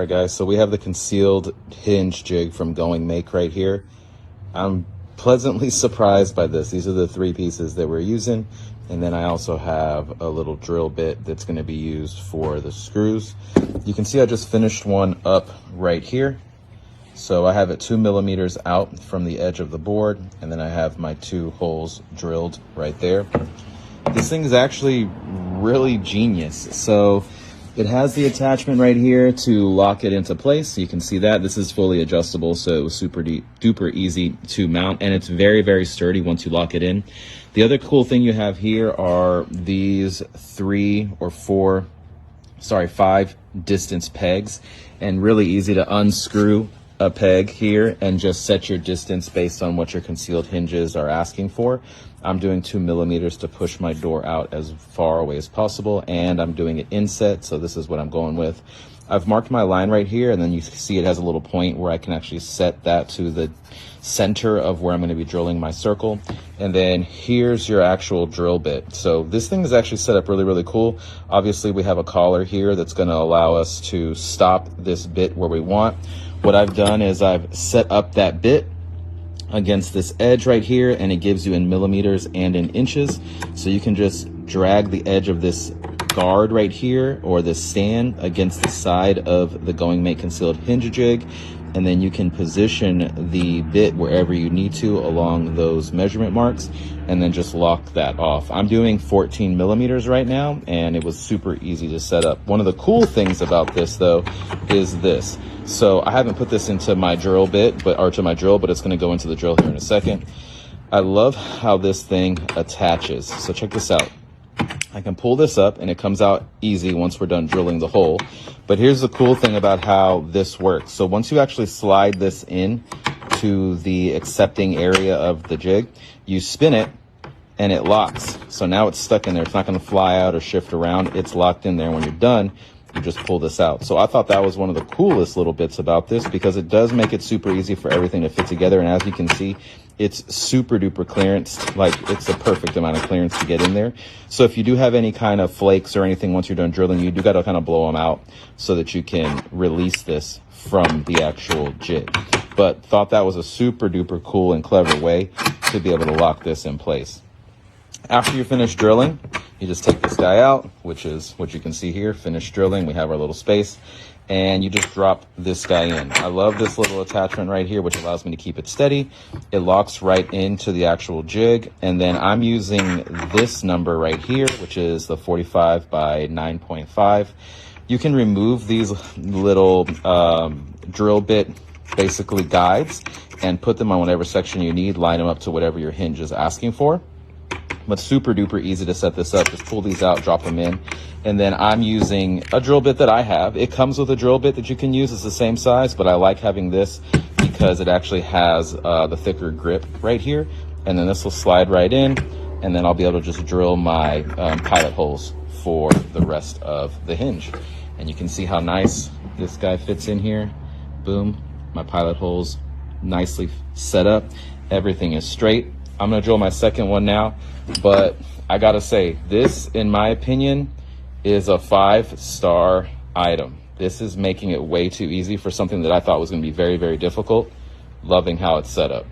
All right, guys, so we have the concealed hinge jig from Going Make right here. I'm pleasantly surprised by this. These are the three pieces that we're using. And then I also have a little drill bit that's going to be used for the screws. You can see I just finished one up right here. So I have it 2 millimeters out from the edge of the board, and then I have my 2 holes drilled right there. This thing is actually really genius. So it has the attachment right here to lock it into place. You can see that this is fully adjustable, so it was super duper easy to mount, and it's very, very sturdy once you lock it in. The other cool thing you have here are these 5 distance pegs, and really easy to unscrew a peg here and just set your distance based on what your concealed hinges are asking for. I'm doing 2 millimeters to push my door out as far away as possible, and I'm doing it inset, so this is what I'm going with. I've marked my line right here, and then you see it has a little point where I can actually set that to the center of where I'm going to be drilling my circle. And then here's your actual drill bit. So this thing is actually set up really, really cool. Obviously we have a collar here that's going to allow us to stop this bit where we want. What I've done is I've set up that bit against this edge right here, and it gives you in millimeters and in inches. So you can just drag the edge of this guard right here, or this stand, against the side of the Going Make concealed hinge jig, and then you can position the bit wherever you need to along those measurement marks, and then just lock that off. I'm doing 14 millimeters right now, and it was super easy to set up. One of the cool things about this though is this. So I haven't put this into my drill bit, but it's going to go into the drill here in a second. I love how this thing attaches. So check this out. I can pull this up and it comes out easy once we're done drilling the hole. But here's the cool thing about how this works. So once you actually slide this in to the accepting area of the jig, you spin it and it locks. So now it's stuck in there. It's not going to fly out or shift around. It's locked in there. When you're done, you just pull this out. So I thought that was one of the coolest little bits about this, because it does make it super easy for everything to fit together. And as you can see, it's super duper clearance. Like, it's the perfect amount of clearance to get in there. So if you do have any kind of flakes or anything once you're done drilling, you do got to kind of blow them out so that you can release this from the actual jig. But thought that was a super duper cool and clever way to be able to lock this in place. After you finish drilling, you just take this guy out, which is what you can see here. Finished drilling, we have our little space, and you just drop this guy in. I love this little attachment right here, which allows me to keep it steady. It locks right into the actual jig, and then I'm using this number right here, which is the 45 by 9.5. You can remove these little drill bit basically guides and put them on whatever section you need, line them up to whatever your hinge is asking for. But super duper easy to set this up. Just pull these out, drop them in. And then I'm using a drill bit that I have. It comes with a drill bit that you can use. It's the same size, but I like having this because it actually has the thicker grip right here. And then this will slide right in, and then I'll be able to just drill my pilot holes for the rest of the hinge. And you can see how nice this guy fits in here. Boom, my pilot holes nicely set up. Everything is straight. I'm gonna drill my second one now, but I gotta say, this, in my opinion, is a 5-star item. This is making it way too easy for something that I thought was gonna be very, very difficult. Loving how it's set up.